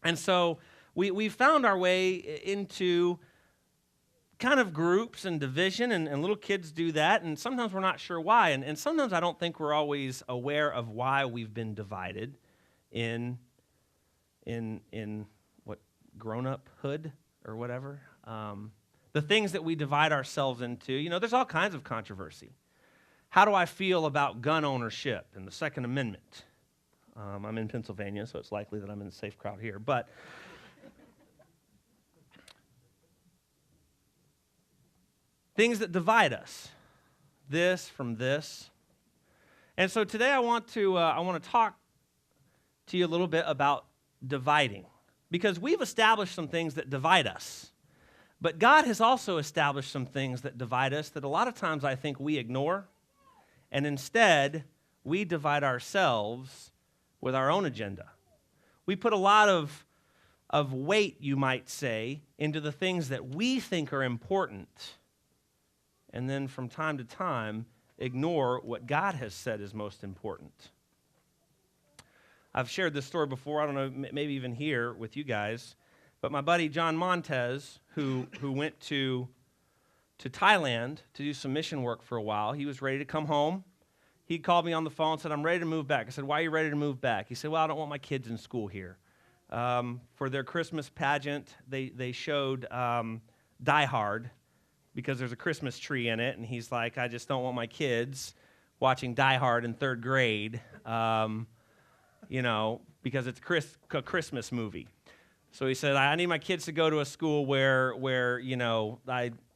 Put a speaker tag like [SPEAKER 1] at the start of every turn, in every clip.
[SPEAKER 1] And so we found our way into kind of groups and division, and little kids do that, and sometimes we're not sure why. And sometimes I don't think we're always aware of why we've been divided in what, grown-uphood or whatever. The things that we divide ourselves into, there's all kinds of controversy. How do I feel about gun ownership and the Second Amendment? I'm in Pennsylvania, so it's likely that I'm in a safe crowd here. But things that divide us, this from this. And so today I want to talk to you a little bit about dividing, because we've established some things that divide us. But God has also established some things that divide us that a lot of times I think we ignore, and instead we divide ourselves with our own agenda. We put a lot of weight, you might say, into the things that we think are important, and then from time to time ignore what God has said is most important. I've shared this story before, I don't know, maybe even here with you guys, but my buddy John Montez, who went to Thailand to do some mission work for a while, he was ready to come home. He called me on the phone and said, I'm ready to move back. I said, why are you ready to move back? He said, well, I don't want my kids in school here. For their Christmas pageant, they showed Die Hard because there's a Christmas tree in it, and he's like, I just don't want my kids watching Die Hard in third grade, because it's a Christmas movie. So he said, I need my kids to go to a school where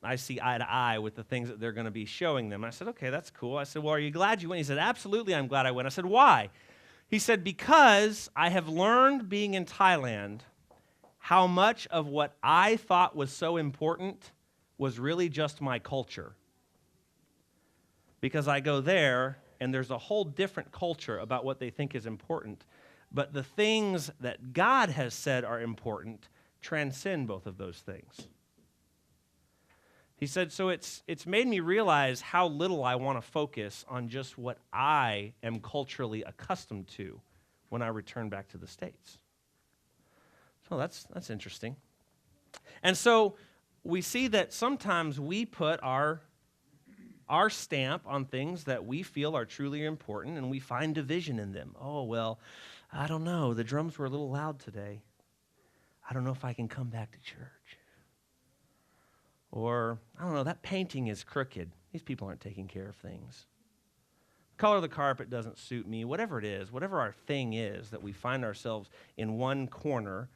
[SPEAKER 1] I see eye to eye with the things that they're going to be showing them. I said, okay, that's cool. I said, well, are you glad you went? He said, absolutely, I'm glad I went. I said, why? He said, because I have learned being in Thailand how much of what I thought was so important was really just my culture. Because I go there, and there's a whole different culture about what they think is important. But the things that God has said are important transcend both of those things. He said, so it's made me realize how little I want to focus on just what I am culturally accustomed to when I return back to the States. So that's interesting. And so we see that sometimes we put our stamp on things that we feel are truly important, and we find division in them. Oh, well, I don't know. The drums were a little loud today. I don't know if I can come back to church. Or, I don't know, that painting is crooked. These people aren't taking care of things. The color of the carpet doesn't suit me. Whatever it is, whatever our thing is that we find ourselves in one corner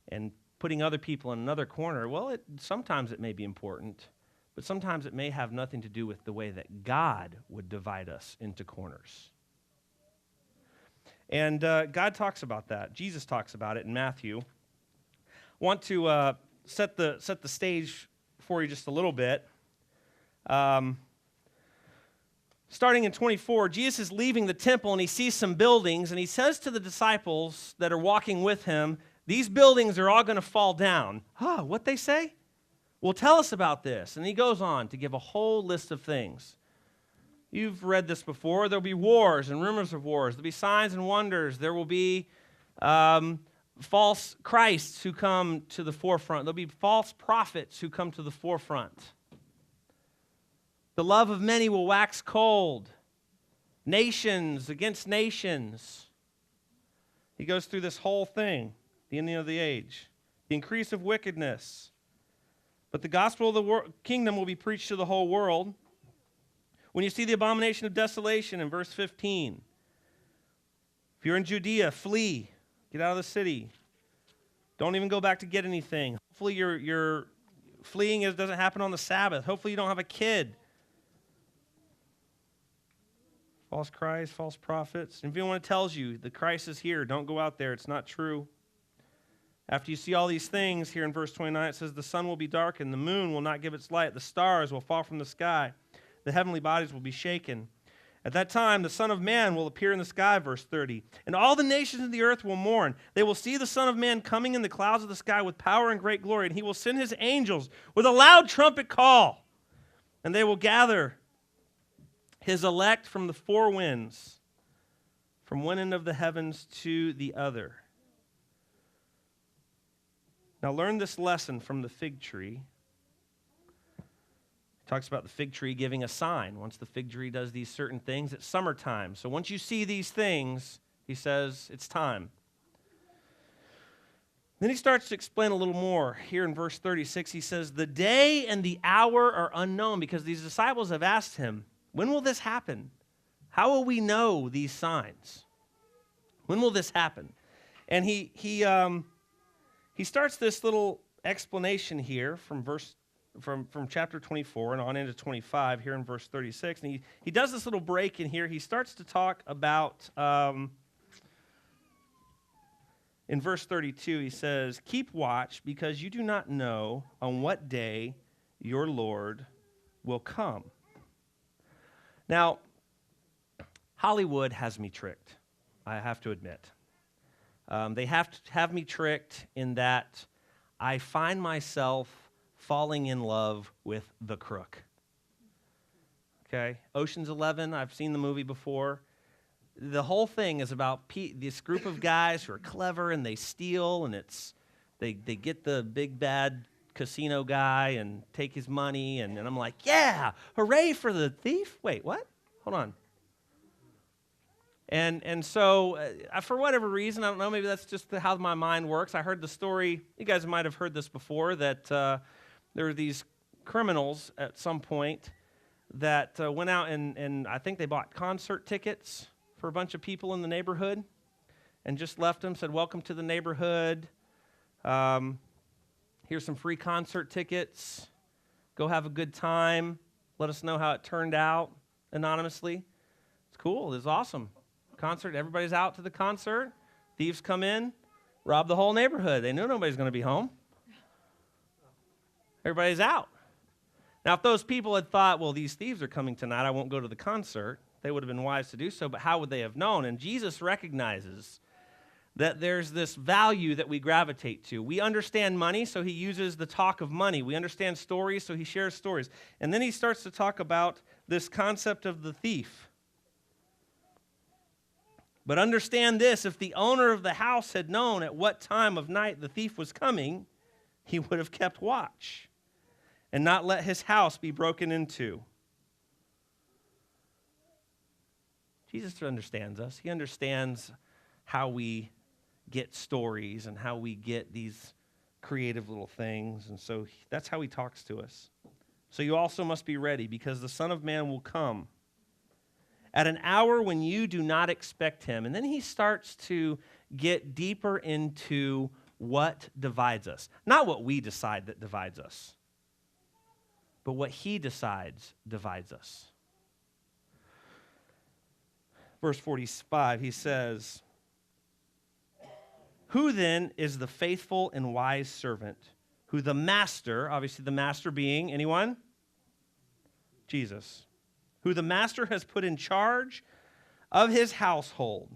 [SPEAKER 1] and putting other people in another corner, well, sometimes it may be important, but sometimes it may have nothing to do with the way that God would divide us into corners. And God talks about that. Jesus talks about it in Matthew. I want to set the stage for you just a little bit. Starting in 24, Jesus is leaving the temple, and he sees some buildings, and he says to the disciples that are walking with him, these buildings are all going to fall down. What they say? Well, tell us about this. And he goes on to give a whole list of things. You've read this before. There'll be wars and rumors of wars. There'll be signs and wonders. There will be false Christs who come to the forefront. There'll be false prophets who come to the forefront. The love of many will wax cold. Nations against nations. He goes through this whole thing, the ending of the age, the increase of wickedness. But the gospel of the kingdom will be preached to the whole world. When you see the abomination of desolation in verse 15, if you're in Judea, flee. Get out of the city. Don't even go back to get anything. Hopefully your fleeing doesn't happen on the Sabbath. Hopefully you don't have a kid. False Christ, false prophets. And if anyone tells you the Christ is here, don't go out there. It's not true. After you see all these things, here in verse 29, it says, the sun will be darkened, the moon will not give its light, the stars will fall from the sky, the heavenly bodies will be shaken. At that time, the Son of Man will appear in the sky, verse 30, and all the nations of the earth will mourn. They will see the Son of Man coming in the clouds of the sky with power and great glory, and he will send his angels with a loud trumpet call, and they will gather his elect from the four winds, from one end of the heavens to the other. Now learn this lesson from the fig tree. He talks about the fig tree giving a sign. Once the fig tree does these certain things, it's summertime. So once you see these things, he says, it's time. Then he starts to explain a little more. Here in verse 36, he says, the day and the hour are unknown, because these disciples have asked him, when will this happen? How will we know these signs? When will this happen? And he starts this little explanation here from chapter 24 and on into 25 here in verse 36. And he does this little break in here. He starts to talk about, in verse 32, he says, keep watch, because you do not know on what day your Lord will come. Now, Hollywood has me tricked, I have to admit. They have me tricked in that I find myself falling in love with the crook. Okay? Ocean's 11, I've seen the movie before. The whole thing is about this group of guys who are clever and they steal, and they get the big bad casino guy and take his money, and I'm like, yeah, hooray for the thief. Wait, what? Hold on. And so, for whatever reason, I don't know, maybe that's just how my mind works. I heard the story, you guys might have heard this before, that there were these criminals at some point that went out and I think they bought concert tickets for a bunch of people in the neighborhood and just left them, said, welcome to the neighborhood. Here's some free concert tickets. Go have a good time. Let us know how it turned out anonymously. It's cool. It's awesome. Concert, everybody's out to the concert. Thieves come in, rob the whole neighborhood. They knew nobody's going to be home. Everybody's out. Now, if those people had thought, well, these thieves are coming tonight, I won't go to the concert, they would have been wise to do so, but how would they have known? And Jesus recognizes that there's this value that we gravitate to. We understand money, so he uses the talk of money. We understand stories, so he shares stories. And then he starts to talk about this concept of the thief. But understand this, if the owner of the house had known at what time of night the thief was coming, he would have kept watch and not let his house be broken into. Jesus understands us. He understands how we get stories and how we get these creative little things. And so that's how he talks to us. So you also must be ready, because the Son of Man will come at an hour when you do not expect him. And then he starts to get deeper into what divides us. Not what we decide that divides us, but what he decides divides us. Verse 45, he says, who then is the faithful and wise servant who the master, obviously the master being anyone? Jesus. Who the master has put in charge of his household,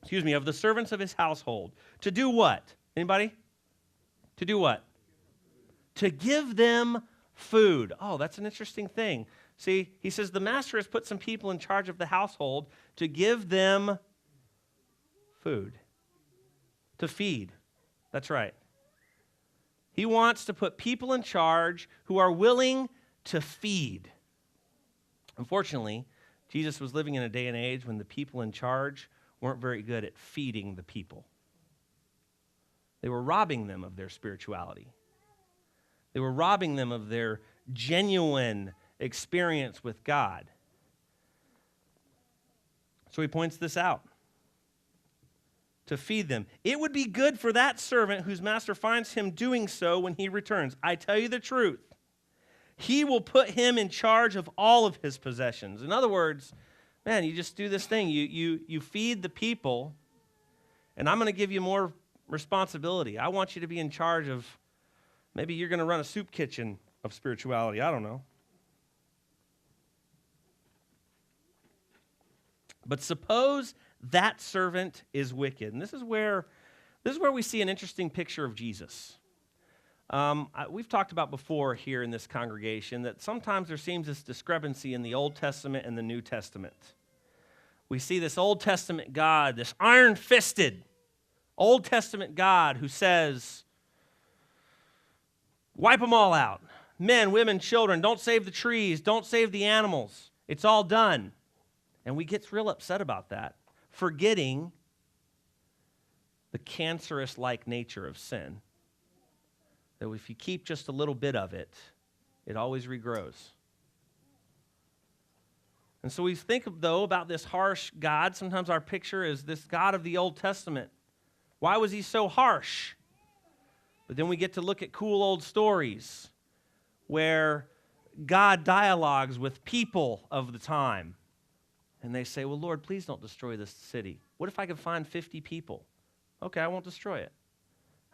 [SPEAKER 1] of the servants of his household, to do what? Anybody? To do what? To give them food. Oh, that's an interesting thing. See, he says the master has put some people in charge of the household to give them food, to feed. That's right. He wants to put people in charge who are willing to feed. Unfortunately, Jesus was living in a day and age when the people in charge weren't very good at feeding the people. They were robbing them of their spirituality. They were robbing them of their genuine experience with God. So he points this out. To feed them. It would be good for that servant whose master finds him doing so when he returns. I tell you the truth. He will put him in charge of all of his possessions. In other words, man, you just do this thing. You feed the people, and I'm going to give you more responsibility. I want you to be in charge of, maybe you're going to run a soup kitchen of spirituality. I don't know. But suppose that servant is wicked. And this is where we see an interesting picture of Jesus. We've talked about before here in this congregation that sometimes there seems this discrepancy in the Old Testament and the New Testament. We see this Old Testament God, this iron-fisted Old Testament God who says, Wipe them all out. Men, women, children. Don't save the trees. Don't save the animals. It's all done. And we get real upset about that, forgetting the cancerous-like nature of sin. That if you keep just a little bit of it, it always regrows. And so we think, though, about this harsh God. Sometimes our picture is this God of the Old Testament. Why was he so harsh? But then we get to look at cool old stories where God dialogues with people of the time. And they say, well, Lord, please don't destroy this city. What if I could find 50 people? Okay, I won't destroy it.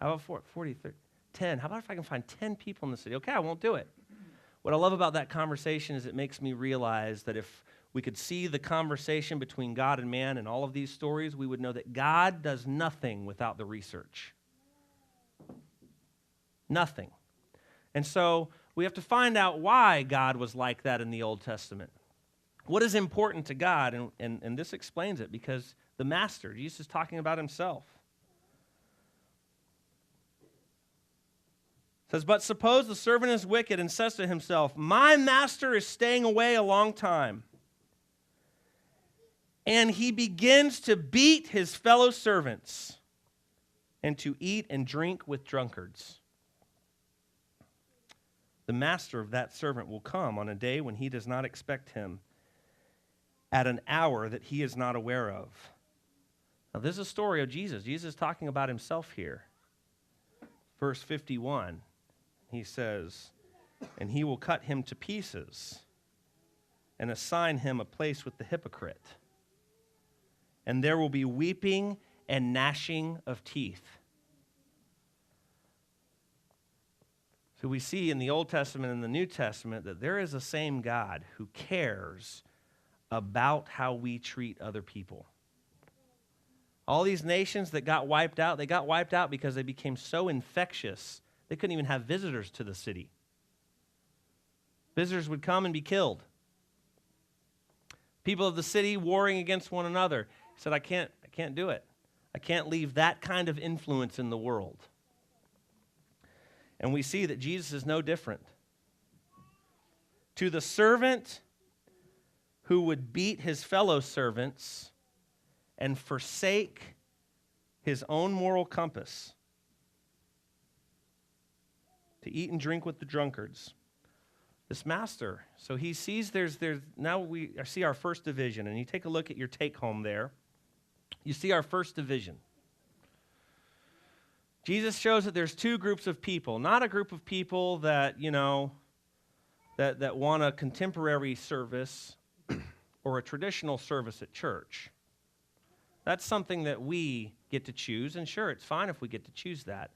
[SPEAKER 1] How about 40, 30, 10? How about if I can find 10 people in the city? Okay, I won't do it. What I love about that conversation is it makes me realize that if we could see the conversation between God and man in all of these stories, we would know that God does nothing without the research. Nothing. And so we have to find out why God was like that in the Old Testament. What is important to God? And this explains it, because the master, Jesus is talking about himself. It says, but suppose the servant is wicked and says to himself, my master is staying away a long time. And he begins to beat his fellow servants and to eat and drink with drunkards. The master of that servant will come on a day when he does not expect him, at an hour that he is not aware of. Now, this is a story of Jesus. Jesus is talking about himself here. Verse 51, he says, and he will cut him to pieces and assign him a place with the hypocrite. And there will be weeping and gnashing of teeth. So we see in the Old Testament and the New Testament that there is a same God who cares about how we treat other people. All these nations that got wiped out, they got wiped out because they became so infectious, they couldn't even have visitors to the city. Visitors would come and be killed. People of the city warring against one another. He said, I can't do it. I can't leave that kind of influence in the world. And we see that Jesus is no different. To the servant who would beat his fellow servants and forsake his own moral compass, to eat and drink with the drunkards. This master, so he sees there's now we see our first division, and you take a look at your take home there. You see our first division. Jesus shows that there's two groups of people, not a group of people that, that want a contemporary service or a traditional service at church. That's something that we get to choose, and sure, it's fine if we get to choose that.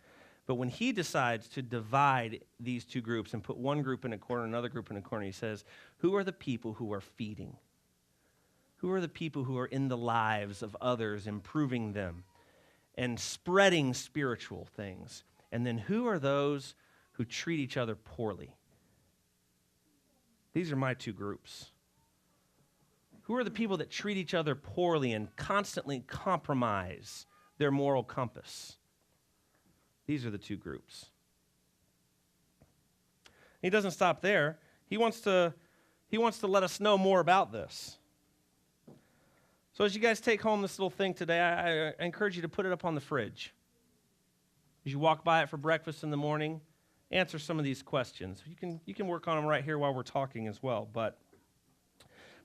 [SPEAKER 1] But when he decides to divide these two groups and put one group in a corner, another group in a corner, he says, who are the people who are feeding? Who are the people who are in the lives of others, improving them and spreading spiritual things? And then who are those who treat each other poorly? These are my two groups. Who are the people that treat each other poorly and constantly compromise their moral compass? These are the two groups. He doesn't stop there. He wants to let us know more about this. So as you guys take home this little thing today, I encourage you to put it up on the fridge. As you walk by it for breakfast in the morning, answer some of these questions. You can work on them right here while we're talking as well. But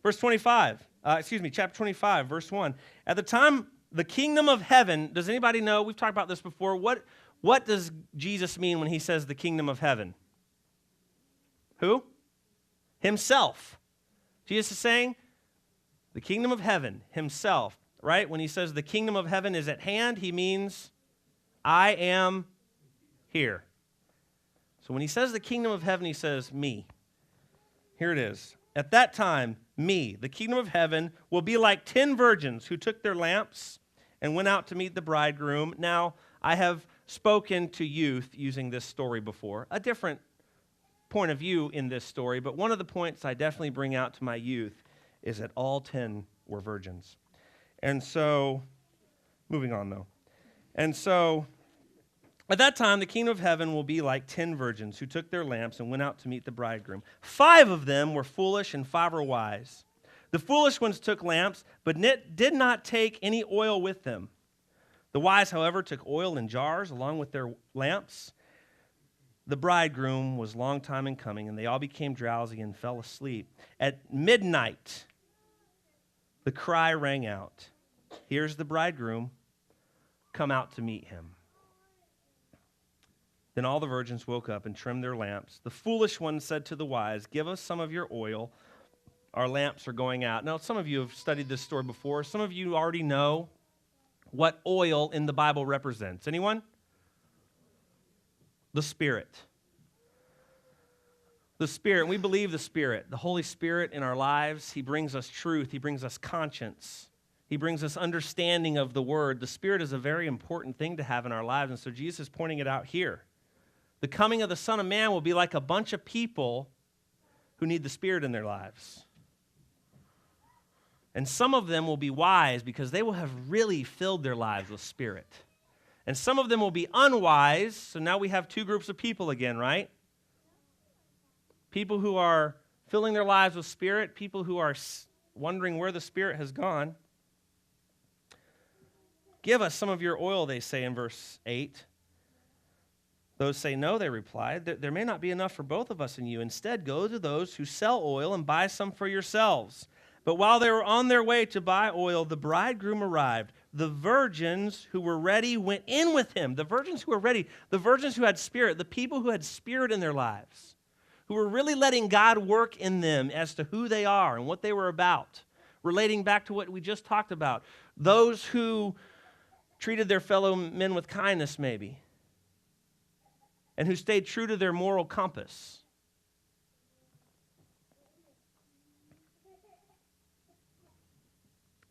[SPEAKER 1] chapter 25, verse 1. At the time, the kingdom of heaven, does anybody know, we've talked about this before, what does Jesus mean when he says the kingdom of heaven? Who? Himself. Jesus is saying, the kingdom of heaven, himself, right? When he says the kingdom of heaven is at hand, he means, I am here. So when he says the kingdom of heaven, he says, me. Here it is. At that time, me, the kingdom of heaven, will be like 10 virgins who took their lamps and went out to meet the bridegroom. Now, I have spoken to youth using this story before, a different point of view in this story, but one of the points I definitely bring out to my youth is that all 10 were virgins. And so, moving on though. And so, At that time, the kingdom of heaven will be like 10 virgins who took their lamps and went out to meet the bridegroom. 5 of them were foolish and 5 were wise. The foolish ones took lamps, but did not take any oil with them. The wise, however, took oil in jars along with their lamps. The bridegroom was long time in coming, and they all became drowsy and fell asleep. At midnight, the cry rang out, "Here's the bridegroom, come out to meet him." Then all the virgins woke up and trimmed their lamps. The foolish one said to the wise, "Give us some of your oil. Our lamps are going out." Now, some of you have studied this story before. Some of you already know what oil in the Bible represents. Anyone? The Spirit. The Spirit. We believe the Spirit, the Holy Spirit in our lives. He brings us truth. He brings us conscience. He brings us understanding of the Word. The Spirit is a very important thing to have in our lives, and so Jesus is pointing it out here. The coming of the Son of Man will be like a bunch of people who need the Spirit in their lives. And some of them will be wise because they will have really filled their lives with Spirit. And some of them will be unwise, so now we have 2 groups of people again, right? People who are filling their lives with Spirit, people who are wondering where the Spirit has gone. "Give us some of your oil," they say in verse 8. Those say, "No," they replied, "there may not be enough for both of us and you. Instead, go to those who sell oil and buy some for yourselves." But while they were on their way to buy oil, the bridegroom arrived. The virgins who were ready went in with him. The virgins who were ready, the virgins who had Spirit, the people who had Spirit in their lives, who were really letting God work in them as to who they are and what they were about, relating back to what we just talked about. Those who treated their fellow men with kindness, maybe, and who stayed true to their moral compass.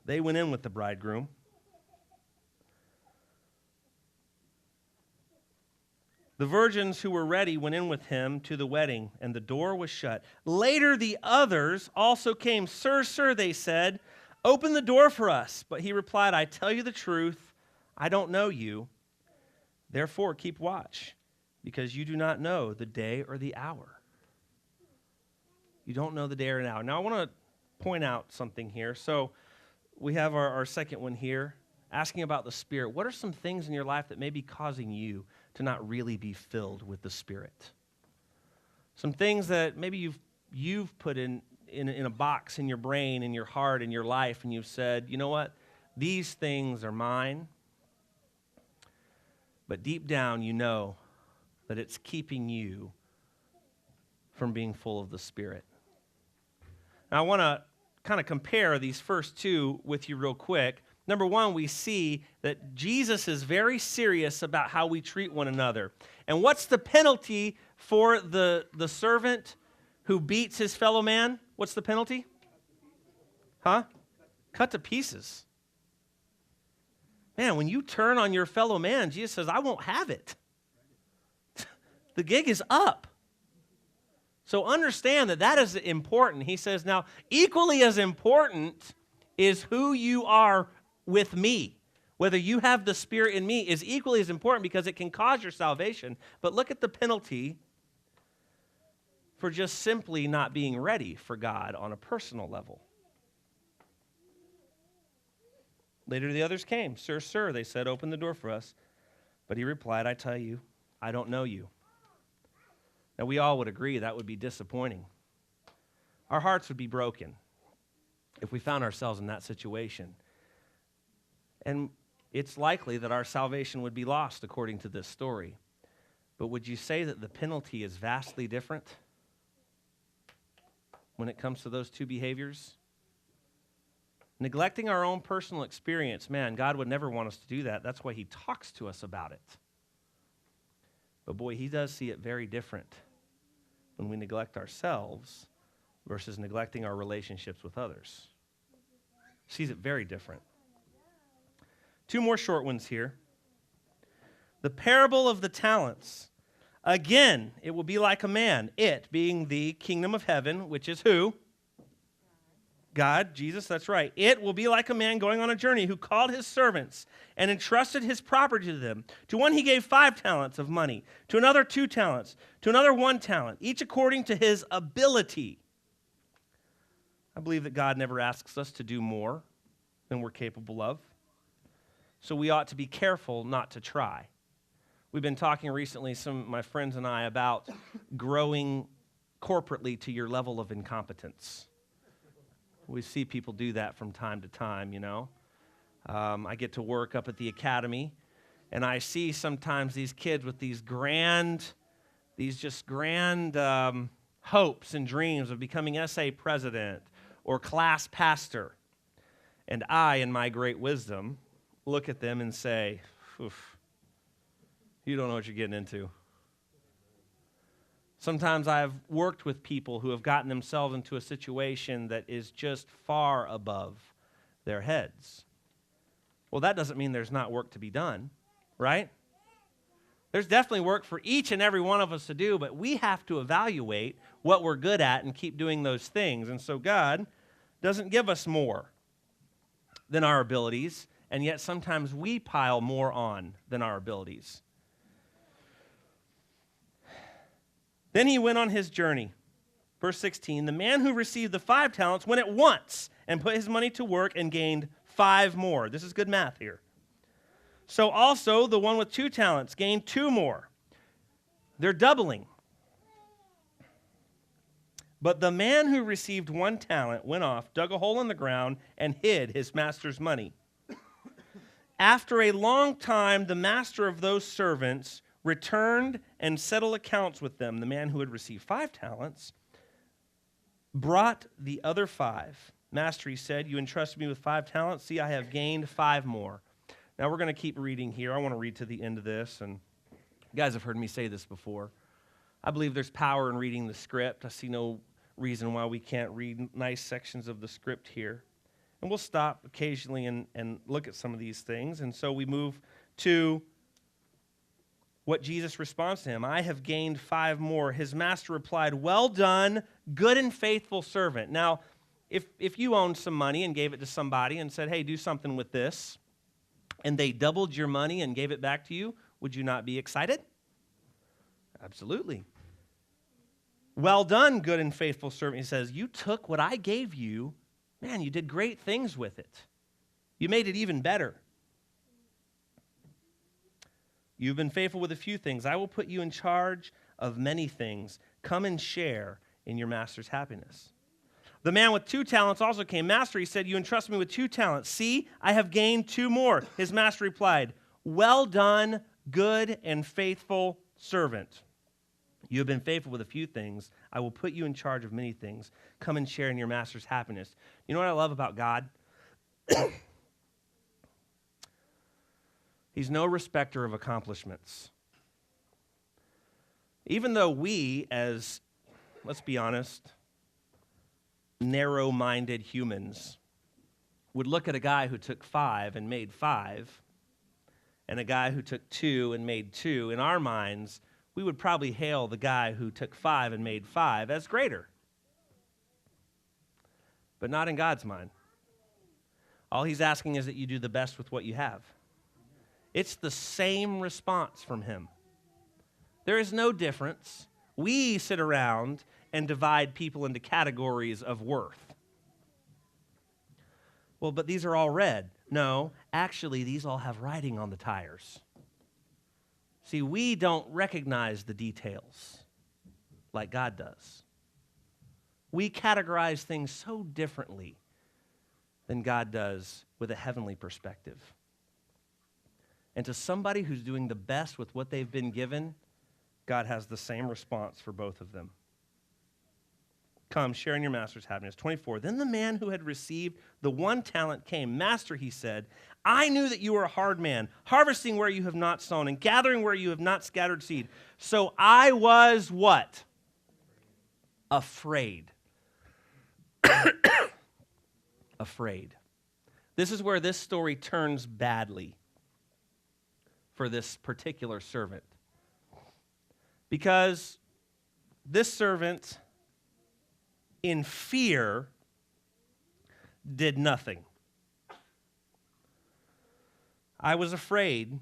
[SPEAKER 1] They went in with the bridegroom. The virgins who were ready went in with him to the wedding, and the door was shut. Later the others also came. "Sir, sir," they said, "open the door for us." But he replied, "I tell you the truth, I don't know you. Therefore keep watch, because you do not know the day or the hour." You don't know the day or the hour. Now I want to point out something here. So we have our second one here, asking about the Spirit. What are some things in your life that may be causing you to not really be filled with the Spirit? Some things that maybe you've put in a box in your brain, in your heart, in your life, and you've said, "You know what? These things are mine." But deep down, you know that it's keeping you from being full of the Spirit. Now, I want to kind of compare these first 2 with you real quick. Number 1, we see that Jesus is very serious about how we treat one another. And what's the penalty for the servant who beats his fellow man? What's the penalty? Huh? Cut to pieces. Man, when you turn on your fellow man, Jesus says, "I won't have it." The gig is up. So understand that is important. He says, now, equally as important is who you are with me. Whether you have the Spirit in me is equally as important because it can cause your salvation. But look at the penalty for just simply not being ready for God on a personal level. Later the others came. "Sir, sir," they said, "open the door for us." But he replied, "I tell you, I don't know you." Now, we all would agree that would be disappointing. Our hearts would be broken if we found ourselves in that situation. And it's likely that our salvation would be lost according to this story. But would you say that the penalty is vastly different when it comes to those 2 behaviors? Neglecting our own personal experience, man, God would never want us to do that. That's why he talks to us about it. But boy, he does see it very different when we neglect ourselves versus neglecting our relationships with others. He sees it very different. 2 more short ones here. The parable of the talents. Again, it will be like a man, it being the kingdom of heaven, which is who? God, Jesus, that's right. It will be like a man going on a journey who called his servants and entrusted his property to them. To one he gave 5 talents of money, to another 2 talents, to another 1 talent, each according to his ability. I believe that God never asks us to do more than we're capable of. So we ought to be careful not to try. We've been talking recently, some of my friends and I, about growing corporately to your level of incompetence. We see people do that from time to time, you know. I get to work up at the academy, and I see sometimes these kids with these grand hopes and dreams of becoming SA president or class pastor. And I, in my great wisdom, look at them and say, oof, you don't know what you're getting into. Sometimes I've worked with people who have gotten themselves into a situation that is just far above their heads. Well, that doesn't mean there's not work to be done, right? There's definitely work for each and every one of us to do, but we have to evaluate what we're good at and keep doing those things. And so God doesn't give us more than our abilities, and yet sometimes we pile more on than our abilities. Then he went on his journey. Verse 16, the man who received the 5 talents went at once and put his money to work and gained 5 more. This is good math here. So also the one with 2 talents gained 2 more. They're doubling. But the man who received 1 talent went off, dug a hole in the ground, and hid his master's money. After a long time, the master of those servants returned and settled accounts with them. The man who had received 5 talents brought the other 5. Master, he said, you entrusted me with 5 talents. See, I have gained 5 more. Now we're going to keep reading here. I want to read to the end of this. And you guys have heard me say this before. I believe there's power in reading the script. I see no reason why we can't read nice sections of the script here. And we'll stop occasionally and look at some of these things. And so we move to what Jesus responds to him. I have gained 5 more. His master replied, well done, good and faithful servant. Now, if you owned some money and gave it to somebody and said, hey, do something with this, and they doubled your money and gave it back to you, would you not be excited? Absolutely. Well done, good and faithful servant. He says, you took what I gave you. Man, you did great things with it. You made it even better. You've been faithful with a few things. I will put you in charge of many things. Come and share in your master's happiness. The man with 2 talents also came. Master, he said, you entrusted me with 2 talents. See, I have gained 2 more. His master replied, well done, good and faithful servant. You have been faithful with a few things. I will put you in charge of many things. Come and share in your master's happiness. You know what I love about God? He's no respecter of accomplishments. Even though we, as, let's be honest, narrow-minded humans, would look at a guy who took 5 and made 5, and a guy who took 2 and made 2, in our minds, we would probably hail the guy who took 5 and made 5 as greater. But not in God's mind. All he's asking is that you do the best with what you have. It's the same response from him. There is no difference. We sit around and divide people into categories of worth. Well, but these are all red. No, actually, these all have writing on the tires. See, we don't recognize the details like God does. We categorize things so differently than God does with a heavenly perspective. And to somebody who's doing the best with what they've been given, God has the same response for both of them. Come, share in your master's happiness. 24, then the man who had received the 1 talent came. Master, he said, I knew that you were a hard man, harvesting where you have not sown and gathering where you have not scattered seed. So I was what? Afraid. Afraid. This is where this story turns badly for this particular servant. Because this servant, in fear, did nothing. I was afraid,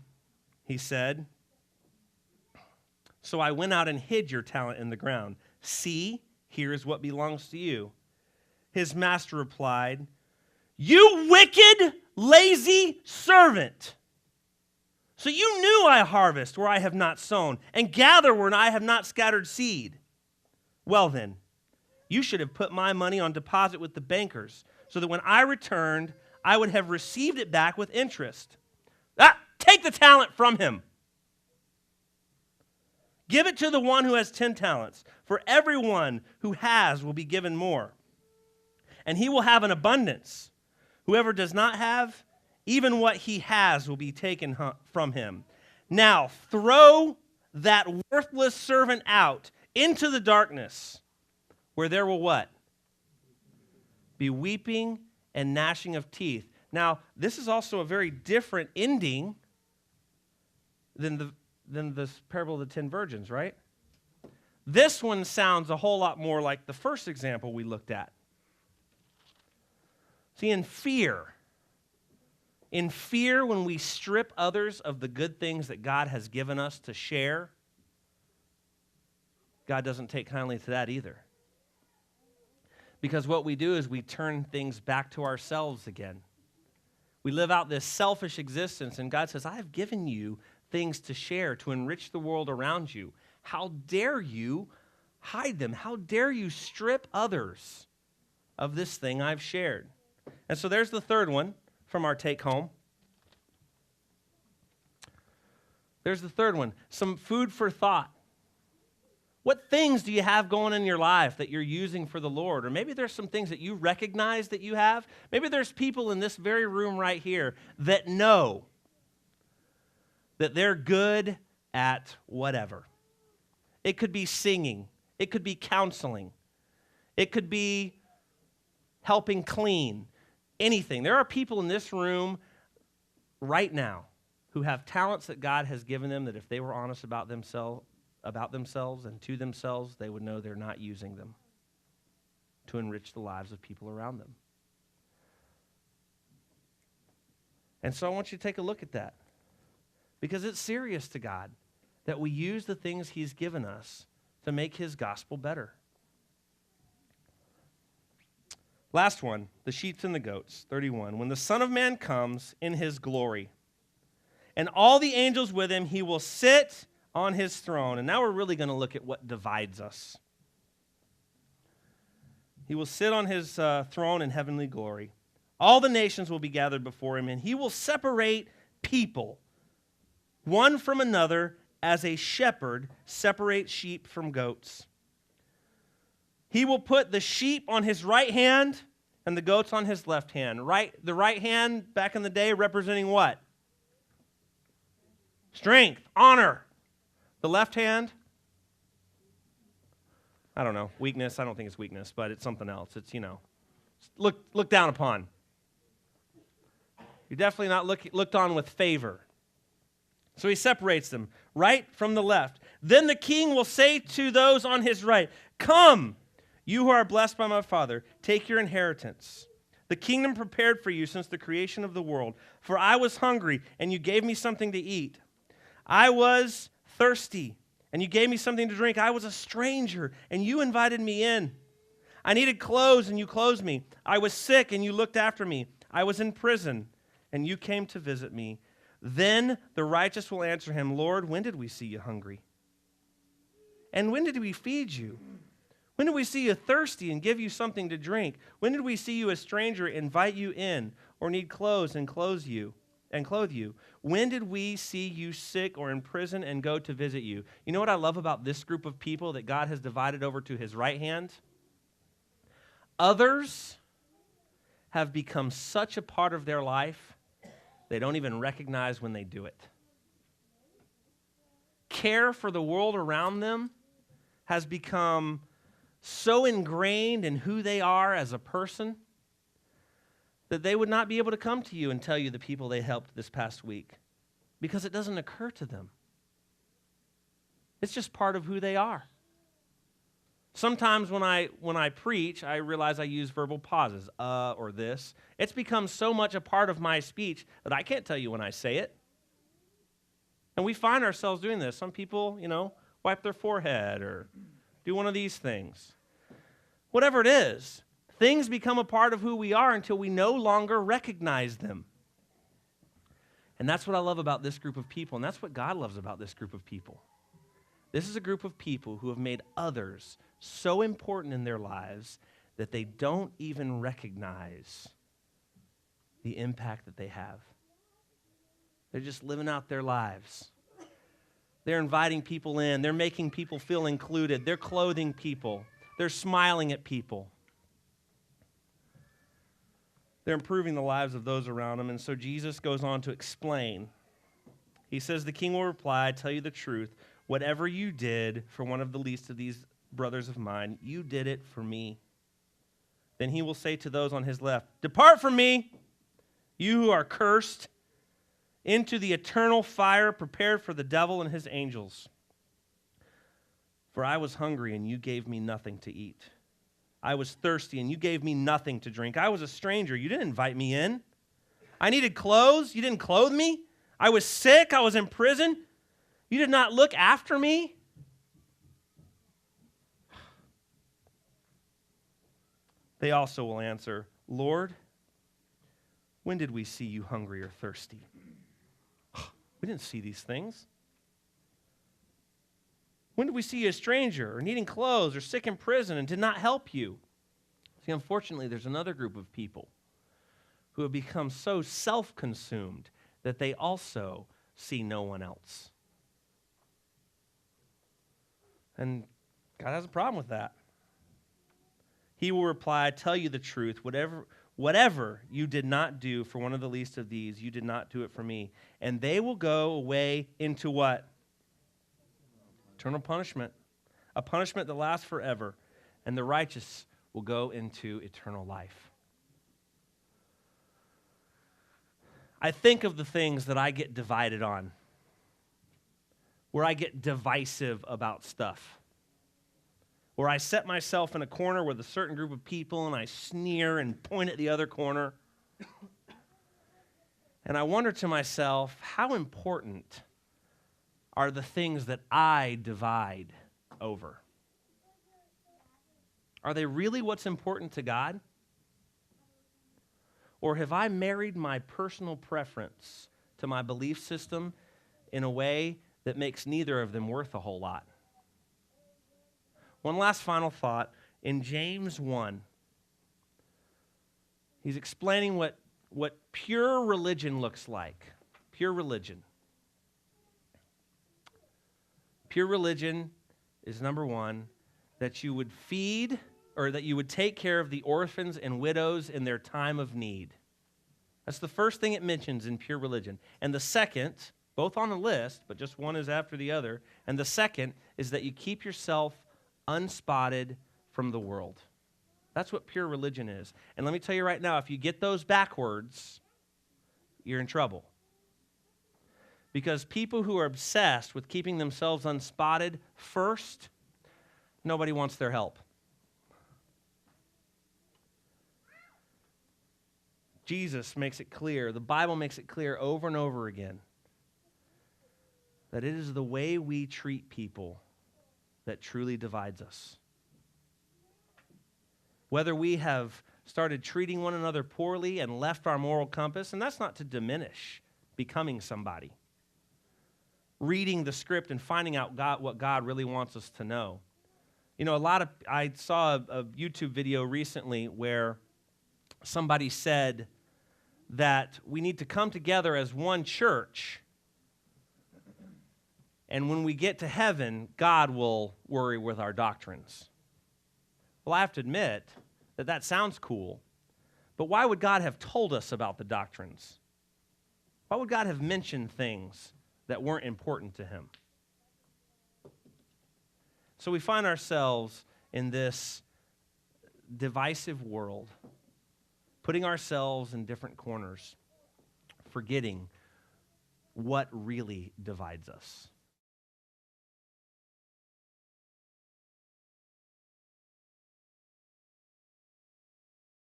[SPEAKER 1] he said, so I went out and hid your talent in the ground. See, here is what belongs to you. His master replied, you wicked, lazy servant. So you knew I harvest where I have not sown, and gather where I have not scattered seed. Well then, you should have put my money on deposit with the bankers, so that when I returned, I would have received it back with interest. Take the talent from him. Give it to the one who has 10 talents. For everyone who has will be given more, and he will have an abundance. Whoever does not have, even what he has will be taken from him. Now throw that worthless servant out into the darkness, where there will what? Be weeping and gnashing of teeth. Now, this is also a very different ending than the parable of the 10 virgins, right? This one sounds a whole lot more like the first example we looked at. See, in fear, when we strip others of the good things that God has given us to share, God doesn't take kindly to that either. Because what we do is we turn things back to ourselves again. We live out this selfish existence, and God says, I have given you things to share, to enrich the world around you. How dare you hide them? How dare you strip others of this thing I've shared? And so there's the third one from our take home. There's the third one, some food for thought. What things do you have going in your life that you're using for the Lord? Or maybe there's some things that you recognize that you have. Maybe there's people in this very room right here that know that they're good at whatever. It could be singing. It could be counseling. It could be helping clean. Anything. There are people in this room right now who have talents that God has given them that if they were honest about themselves and to themselves, they would know they're not using them to enrich the lives of people around them. And so I want you to take a look at that, because it's serious to God that we use the things he's given us to make his gospel better. Last one, the sheep and the goats, 31. When the Son of Man comes in his glory, and all the angels with him, he will sit on his throne. And now we're really going to look at what divides us. He will sit on his throne in heavenly glory. All the nations will be gathered before him, and he will separate people, one from another, as a shepherd separates sheep from goats. He will put the sheep on his right hand and the goats on his left hand. The right hand, back in the day, representing what? Strength, honor. The left hand, I don't know, weakness. I don't think it's weakness, but it's something else. It's, look down upon. You're definitely not looked on with favor. So he separates them, right from the left. Then the king will say to those on his right, come, you who are blessed by my Father, take your inheritance, the kingdom prepared for you since the creation of the world. For I was hungry, and you gave me something to eat. I was thirsty, and you gave me something to drink. I was a stranger, and you invited me in. I needed clothes, and you clothed me. I was sick, and you looked after me. I was in prison, and you came to visit me. Then the righteous will answer him, Lord, when did we see you hungry? And when did we feed you? When did we see you thirsty and give you something to drink? When did we see you a stranger, invite you in, or need clothes and clothe you? When did we see you sick or in prison and go to visit you? You know what I love about this group of people that God has divided over to his right hand? Others have become such a part of their life, they don't even recognize when they do it. Care for the world around them has become so ingrained in who they are as a person that they would not be able to come to you and tell you the people they helped this past week because it doesn't occur to them. It's just part of who they are. Sometimes when I preach, I realize I use verbal pauses, or this. It's become so much a part of my speech that I can't tell you when I say it. And we find ourselves doing this. Some people, wipe their forehead or do one of these things. Whatever it is, things become a part of who we are until we no longer recognize them. And that's what I love about this group of people, and that's what God loves about this group of people. This is a group of people who have made others so important in their lives that they don't even recognize the impact that they have. They're just living out their lives. They're inviting people in. They're making people feel included. They're clothing people. They're smiling at people. They're improving the lives of those around them. And so Jesus goes on to explain. He says, the king will reply, I tell you the truth. Whatever you did for one of the least of these brothers of mine, you did it for me. Then he will say to those on his left, depart from me, you who are cursed, into the eternal fire prepared for the devil and his angels. For I was hungry, and you gave me nothing to eat. I was thirsty, and you gave me nothing to drink. I was a stranger. You didn't invite me in. I needed clothes. You didn't clothe me. I was sick. I was in prison. You did not look after me. They also will answer, Lord, when did we see you hungry or thirsty? We didn't see these things. When did we see you a stranger or needing clothes or sick in prison and did not help you? See, unfortunately, there's another group of people who have become so self-consumed that they also see no one else. And God has a problem with that. He will reply, I tell you the truth, whatever you did not do for one of the least of these, you did not do it for me. And they will go away into what? Eternal punishment. A punishment that lasts forever. And the righteous will go into eternal life. I think of the things that I get divided on, where I get divisive about stuff, where I set myself in a corner with a certain group of people and I sneer and point at the other corner. And I wonder to myself, how important are the things that I divide over? Are they really what's important to God? Or have I married my personal preference to my belief system in a way that makes neither of them worth a whole lot? One last final thought. In James 1, he's explaining what pure religion looks like. Pure religion. Pure religion is, number one, that you would feed or that you would take care of the orphans and widows in their time of need. That's the first thing it mentions in pure religion. And the second, both on the list, but just one is after the other, and the second is that you keep yourself unspotted from the world. That's what pure religion is. And let me tell you right now, if you get those backwards, you're in trouble. Because people who are obsessed with keeping themselves unspotted first, nobody wants their help. Jesus makes it clear, the Bible makes it clear over and over again, that it is the way we treat people that truly divides us. Whether we have started treating one another poorly and left our moral compass, and that's not to diminish becoming somebody. Reading the script and finding out what God really wants us to know. You know, I saw a YouTube video recently where somebody said that we need to come together as one church, and when we get to heaven, God will worry with our doctrines. Well, I have to admit that sounds cool, but why would God have told us about the doctrines? Why would God have mentioned things that weren't important to him? So we find ourselves in this divisive world, putting ourselves in different corners, forgetting what really divides us.